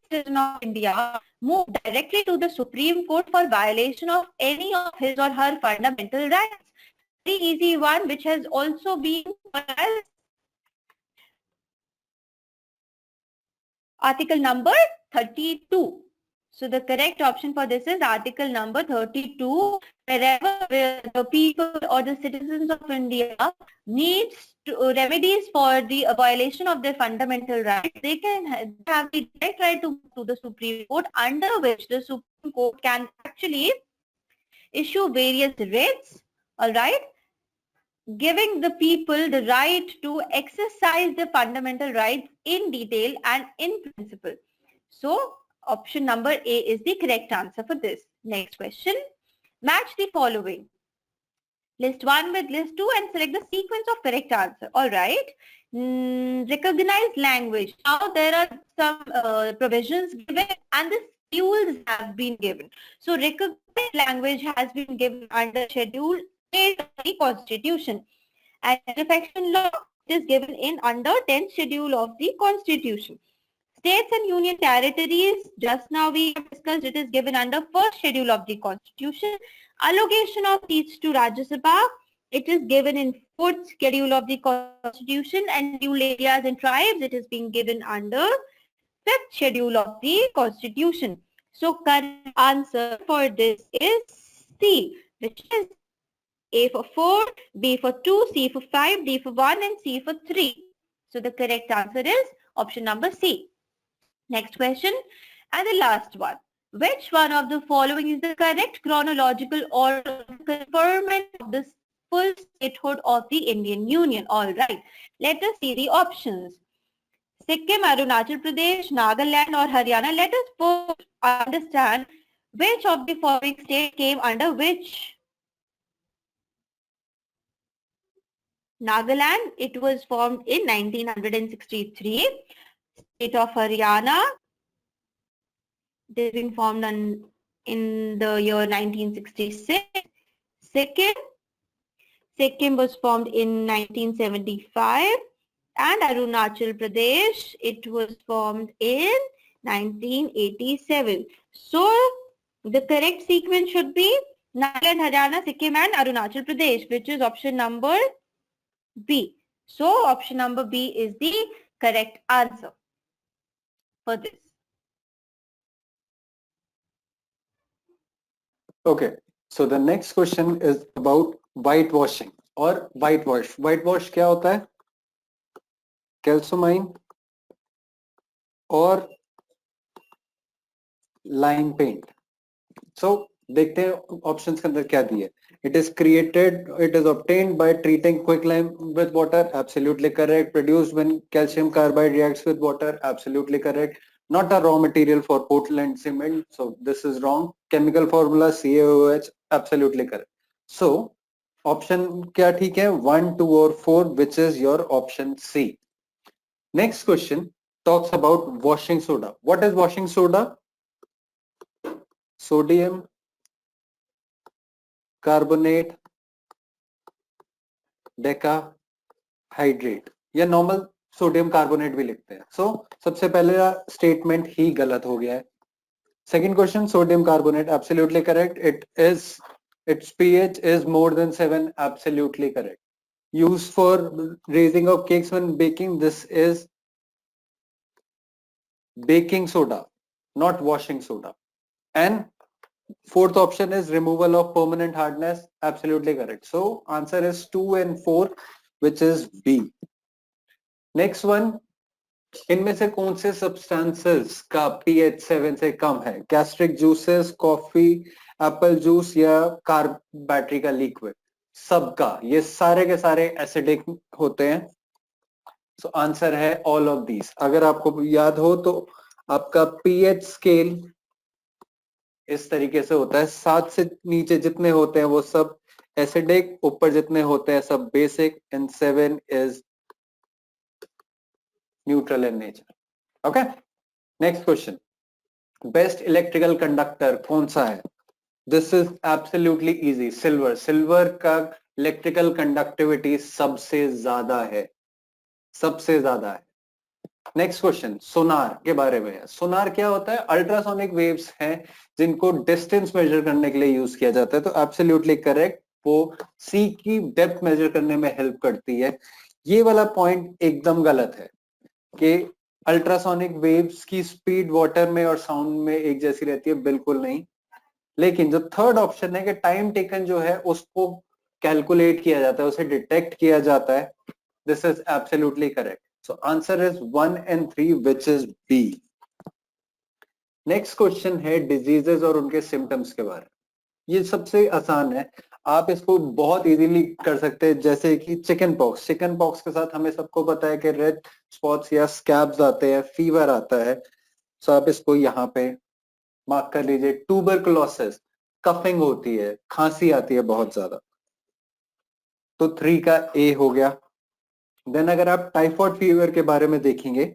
[SPEAKER 3] citizen of India moved directly to the Supreme Court for violation of any of his or her fundamental rights? Very easy one, which has also been as article number 32. So the correct option for this is article number 32. Wherever the people or the citizens of India needs remedies for the violation of their fundamental rights, they can have the direct right to the Supreme Court, under which the Supreme Court can actually issue various writs, all right, giving the people the right to exercise the fundamental rights in detail and in principle. So option number A is the correct answer for this. Next question. Match the following. List 1 with list 2 and select the sequence of correct answer. All right. Recognized language. Now there are some provisions given and the schedules have been given. So recognized language has been given under Schedule 8 of the Constitution. And defection law is given in under 10th schedule of the Constitution. States and union territories, just now we have discussed, it is given under first schedule of the Constitution. Allocation of seats to Rajya Sabha, it is given in fourth schedule of the Constitution, and new areas and tribes, it is being given under fifth schedule of the Constitution. So correct answer for this is C, which is A for 4, B for 2, C for 5, D for 1 and C for 3. So the correct answer is option number C. Next question and the last one. Which one of the following is the correct chronological order of conferment of the full statehood of the Indian Union? All right. Let us see the options. Sikkim, Arunachal Pradesh, Nagaland or Haryana. Let us first understand which of the following states came under which. Nagaland, it was formed in 1963. State of Haryana, it has been formed in the year 1966. Sikkim was formed in 1975. And Arunachal Pradesh, it was formed in 1987. So the correct sequence should be Nagaland, Haryana, Sikkim and Arunachal Pradesh, which is option number B. So option number B is the correct answer for this.
[SPEAKER 4] Okay, so the next question is about whitewashing or whitewash. Whitewash क्या होता है? कैल्सोमाइन और line paint. सो देखते हैं options के अंदर क्या दिए. It is created, it is obtained by treating quicklime with water, absolutely correct. Produced when calcium carbide reacts with water, absolutely correct. Not a raw material for Portland cement, so this is wrong. Chemical formula CaOH, absolutely correct. So option क्या ठीक है? 1, 2 or 4, which is your option C. Next question talks about washing soda. What is washing soda? Sodium carbonate decahydrate या normal sodium carbonate भी लिखते हैं. सो सबसे पहले statement ही गलत हो गया है. Second question sodium carbonate absolutely correct. It's pH is more than 7, absolutely correct. Used for raising of cakes when baking, this is baking soda, not washing soda. And fourth option is removal of permanent hardness, absolutely correct. So answer is 2 and 4, which is B. Next one, इनमें से कौन से substances का pH 7 से कम है? Gastric juices, coffee, apple juice या car battery का liquid? सबका, ये सारे के सारे acidic होते हैं. So answer है all of these. अगर आपको याद हो तो आपका pH scale इस तरीके से होता है. 7 से नीचे जितने होते हैं वो सब acidic, ऊपर जितने होते हैं सब basic, and 7 is neutral in nature. Okay, next question. Best electrical conductor कौन सा है? This is absolutely easy. Silver. Silver का electrical conductivity सबसे ज्यादा है, सबसे ज्यादा है. नेक्स्ट क्वेश्चन सोनार के बारे में है. सोनार क्या होता है? अल्ट्रासोनिक वेव्स हैं जिनको डिस्टेंस मेजर करने के लिए यूज किया जाता है. तो एब्सोल्युटली करेक्ट, वो सी की डेप्थ मेजर करने में हेल्प करती है. ये वाला पॉइंट एकदम गलत है कि अल्ट्रासोनिक वेव्स की स्पीड वाटर में और साउंड में एक जैसी रहती है, बिल्कुल नहीं. लेकिन जो थर्ड ऑप्शन है कि टाइम टेकन जो है उसको कैलकुलेट किया जाता है, उसे डिटेक्ट किया जाता है, this is absolutely correct. So answer is 1 and 3, which is B. Next question है diseases और उनके symptoms के बारे में. ये सबसे आसान है, आप इसको बहुत इजीली कर सकते हैं. जैसे कि चिकन पॉक्स के साथ हमें सबको पता है कि रेड स्पॉट्स या स्कैब्स आते हैं, फीवर आता है. सो आप इसको यहाँ पे मार्क कर लीजिए. ट्यूबरकुलोसिस, कफिंग होती है, खांसी आती है बहुत ज्यादा, तो 3 का A हो गया. देन अगर आप टाइफॉइड फीवर के बारे में देखेंगे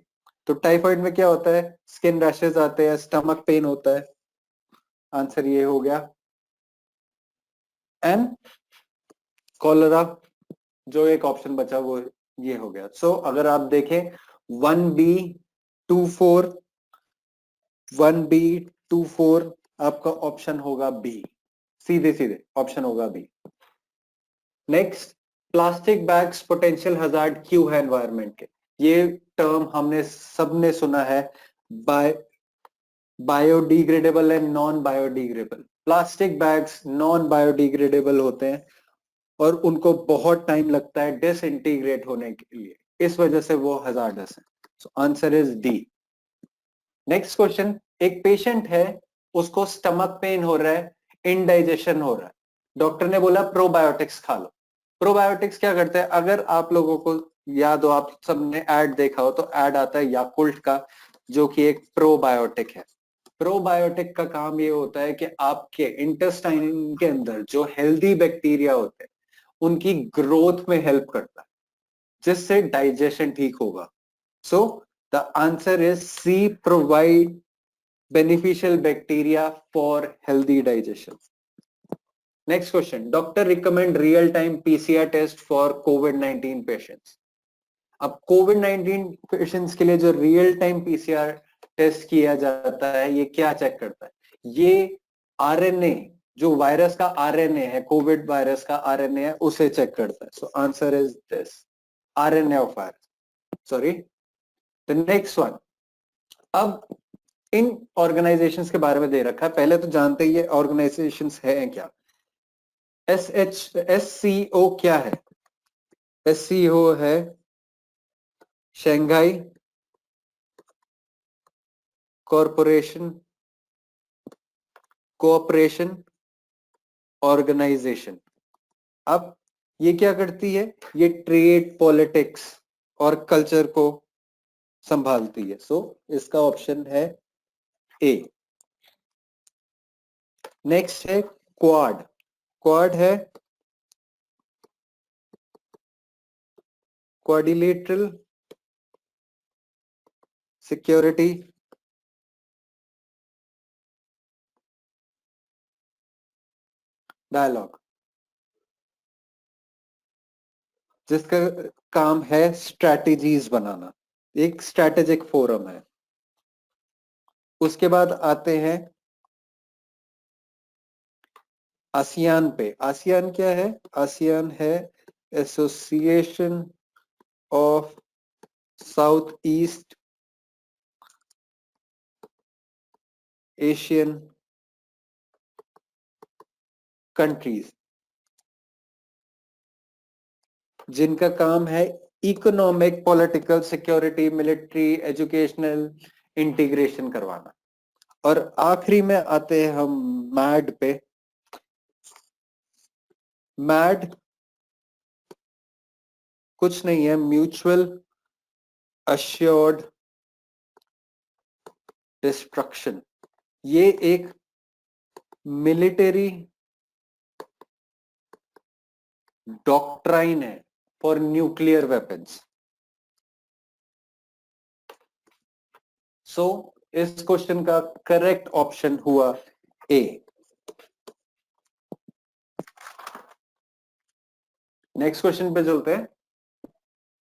[SPEAKER 4] तो टाइफाइड में क्या होता है, स्किन रैशेस आते हैं, स्टमक पेन होता है, आंसर ये हो गया। एंड कॉलरा जो एक ऑप्शन बचा वो ये हो गया। सो अगर आप देखें 1B24 1B24 आपका ऑप्शन होगा बी, सीधे सीधे ऑप्शन होगा B. Next, plastic bags potential hazard क्यों है एनवायरनमेंट के? ये टर्म हमने सबने सुना है, biodegradable and non biodegradable. Plastic bags non biodegradable होते हैं और उनको बहुत टाइम लगता है डिसइंटीग्रेट होने के लिए, इस वजह से वो हजार्डस है। So answer is D. Next question, एक पेशेंट है, उसको स्टमक पेन हो रहा है, इनडाइजेशन हो रहा है, डॉक्टर ने बोला प्रोबायोटिक्स खा लो। प्रोबायोटिक्स क्या करते हैं, अगर आप लोगों को याद हो, आप सबने ऐड देखा हो, तो ऐड आता है याकुल्ट का जो कि एक प्रोबायोटिक है। प्रोबायोटिक का काम ये होता है कि आपके इंटेस्टाइन के अंदर जो हेल्दी बैक्टीरिया होते हैं उनकी ग्रोथ में हेल्प करता है, जिससे डाइजेशन ठीक होगा। So the answer is C, provide beneficial bacteria for healthy digestion. Next question, doctor recommend real time PCR test for COVID-19 patients. अब COVID-19 पेशेंट्स के लिए जो रियल टाइम पीसीआर टेस्ट किया जाता है, ये क्या चेक करता है? ये आरएनए, जो वायरस का आरएनए है, कोविड वायरस का आरएनए है, उसे चेक करता है। So answer is this, RNA of virus. Sorry, the next one. अब इन ऑर्गेनाइजेशंस के बारे में दे रखा है, पहले तो जानते ही ये ऑर्गेनाइजेशंस है क्या। SCO क्या है? SCO है शंघाई कोऑपरेशन ऑर्गेनाइजेशन। अब ये क्या करती है? ये ट्रेड, पॉलिटिक्स और कल्चर को संभालती है। सो इसका ऑप्शन है ए। नेक्स्ट है क्वाड। क्वाड है क्वाड्रिलेटरल सिक्योरिटी डायलॉग, जिसका काम है स्ट्रैटेजीज बनाना, एक स्ट्रैटेजिक फोरम है। उसके बाद आते हैं आसियान पे। आसियान क्या है? आसियान है association of south east Asian countries, जिनका काम है economic, political, security, military, educational integration करवाना। और आखिरी में आते हैं हम मैड पे। मैड कुछ नहीं है, म्यूचुअल अश्योर्ड डिस्ट्रक्शन। ये एक मिलिटरी डॉक्ट्राइन है फॉर न्यूक्लियर वेपन्स। सो इस क्वेश्चन का करेक्ट ऑप्शन हुआ ए। नेक्स्ट क्वेश्चन पे चलते हैं।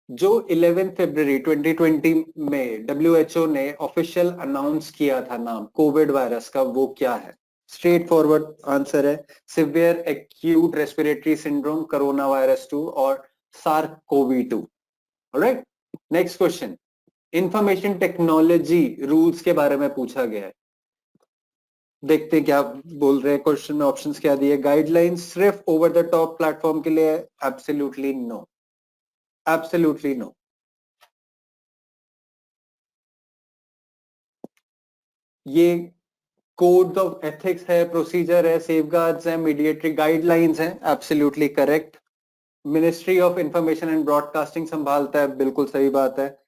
[SPEAKER 4] जो 11 फरवरी 2020 में WHO ने ऑफिशियल अनाउंस किया था नाम कोविड वायरस का, वो क्या है? स्ट्रेट फॉरवर्ड आंसर है severe acute respiratory syndrome corona virus 2 और SARS-CoV-2। Alright, next question, information technology rules के बारे में पूछा गया है। देखते हैं क्या बोल रहे हैं क्वेश्चन में, ऑप्शंस क्या दिए। गाइडलाइंस सिर्फ ओवर द टॉप प्लेटफॉर्म के लिए? Absolutely no, absolutely no. ये कोड ऑफ एथिक्स है, प्रोसीजर है, सेफगार्ड्स है, मीडिएटरी गाइडलाइंस है, absolutely correct. Ministry of information and broadcasting संभालता है, बिल्कुल सही बात है।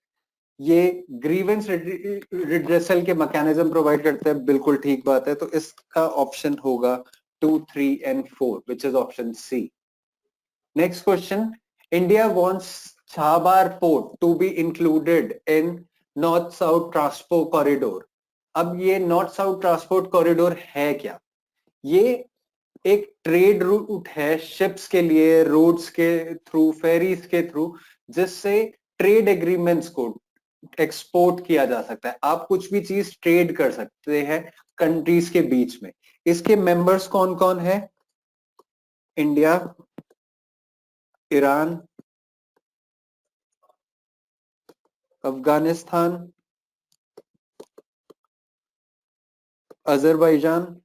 [SPEAKER 4] ये ग्रीवेंस रिड्रेसल के मैकेनिज्म प्रोवाइड करते हैं, बिल्कुल ठीक बात है। तो इसका ऑप्शन होगा 2, 3 and 4 which is option C. Next question, India wants Chabhar port to be included in north south transport corridor. अब ये नॉर्थ साउथ ट्रांसपोर्ट कॉरिडोर है क्या? ये एक ट्रेड रूट है शिप्स के लिए, रोड्स के थ्रू, फेरीज के थ्रू, जिससे ट्रेड एग्रीमेंट्स को एक्सपोर्ट किया जा सकता है। आप कुछ भी चीज ट्रेड कर सकते हैं कंट्रीज के बीच में। इसके मेंबर्स कौन कौन है? India, Iran, Afghanistan, Azerbaijan,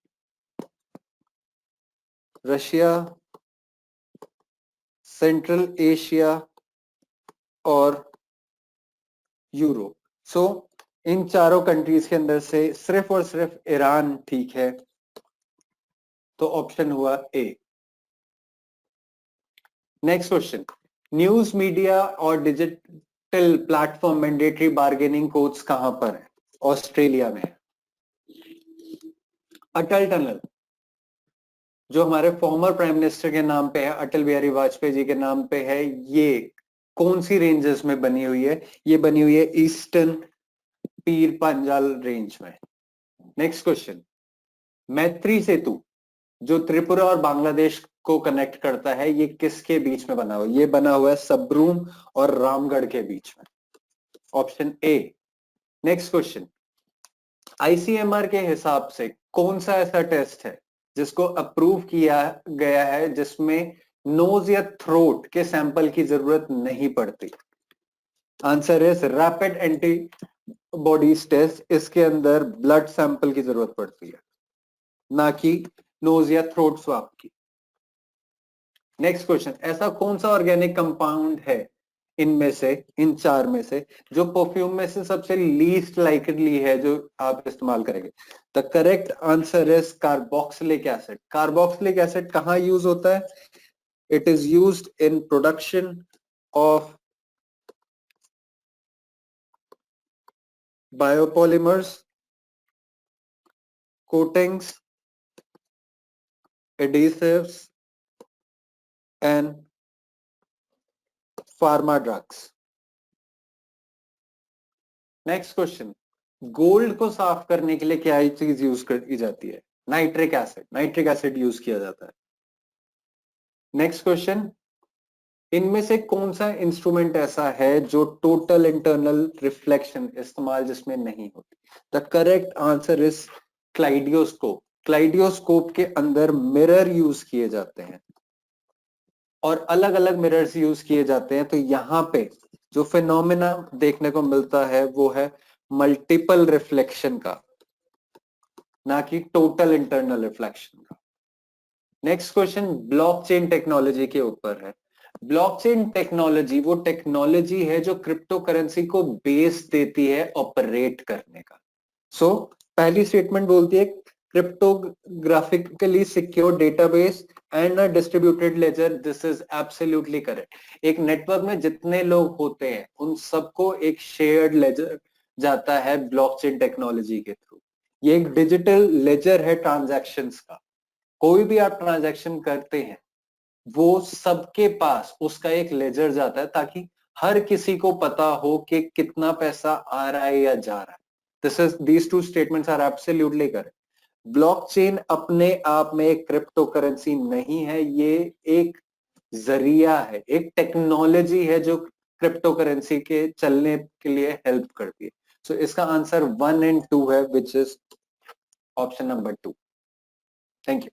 [SPEAKER 4] Russia, central Asia और यूरोप। सो इन चारों कंट्रीज के अंदर से सिर्फ और सिर्फ ईरान ठीक है, तो ऑप्शन हुआ ए। नेक्स्ट क्वेश्चन, न्यूज मीडिया और digital platform mandatory bargaining codes कहां पर है? ऑस्ट्रेलिया में है। अटल टनल जो हमारे फॉर्मर प्राइम मिनिस्टर के नाम पे है, अटल बिहारी वाजपेयी जी के नाम पे है, ये कौन सी रेंजेस में बनी हुई है? ये बनी हुई है ईस्टर्न पीर पंजाल रेंज में। नेक्स्ट क्वेश्चन, मैत्री सेतु जो त्रिपुरा और बांग्लादेश को कनेक्ट करता है, ये किसके बीच में बना हुआ है? ये बना हुआ है सबरूम और रामगढ़ के बीच में, option A. Next question, ICMR के हिसाब से कौन सा ऐसा टेस्ट है जिसको अप्रूव किया गया है जिसमें नोज या थ्रोट के सैंपल की जरूरत नहीं पड़ती? Answer is rapid antibodies test. इसके अंदर ब्लड सैंपल की जरूरत पड़ती है, ना कि नोज या थ्रोट स्वाब की। नेक्स्ट क्वेश्चन, ऐसा कौन सा ऑर्गेनिक कंपाउंड है इनमें से, इन चार में से, जो परफ्यूम में से सबसे लीस्ट लाइकली है जो आप इस्तेमाल करेंगे? The correct answer is carboxylic acid. Carboxylic acid कहाँ यूज होता है? It is used in production of biopolymers, coatings, adhesives and pharma drugs. Next question, gold को साफ करने के लिए क्या चीज यूज की जाती है? Nitric acid. Nitric acid use किया जाता है। नेक्स्ट क्वेश्चन, इनमें से कौन सा इंस्ट्रूमेंट ऐसा है जो टोटल इंटरनल रिफ्लेक्शन इस्तेमाल जिसमें नहीं होती? The correct answer is kaleidoscope. Kaleidoscope के अंदर मिरर यूज किए जाते हैं और अलग अलग मिरर्स यूज किए जाते हैं, तो यहाँ पे जो फिनोमेना देखने को मिलता है वो है मल्टीपल रिफ्लेक्शन का, ना कि टोटल इंटरनल रिफ्लेक्शन का। नेक्स्ट क्वेश्चन ब्लॉकचेन टेक्नोलॉजी के ऊपर है। ब्लॉकचेन टेक्नोलॉजी वो टेक्नोलॉजी है जो क्रिप्टो करेंसी को बेस देती है ऑपरेट करने का। सो पहली स्टेटमेंट बोलती है क्रिप्टोग्राफिकली secure database and a distributed laser. This is absolutely correct. एक नेटवर्क में जितने लोग होते हैं उन सबको एक शेयर्ड लेजर जाता है ब्लॉकचेन टेक्नोलॉजी के थ्रू। ये एक डिजिटल लेजर है ट्रांजैक्शंस का। कोई भी आप ट्रांजैक्शन करते हैं वो सबके पास उसका एक लेजर जाता है ताकि हर किसी को पता हो कि कितना पैसा आ रहा है या जा रहा है। these two statements are absolutely correct. Blockchain अपने आप में एक क्रिप्टो करेंसी नहीं है, ये एक जरिया है, एक टेक्नोलॉजी है जो क्रिप्टो करेंसी के चलने के लिए हेल्प करती है। सो इसका आंसर 1 and 2 है, which is option number 2। Thank you.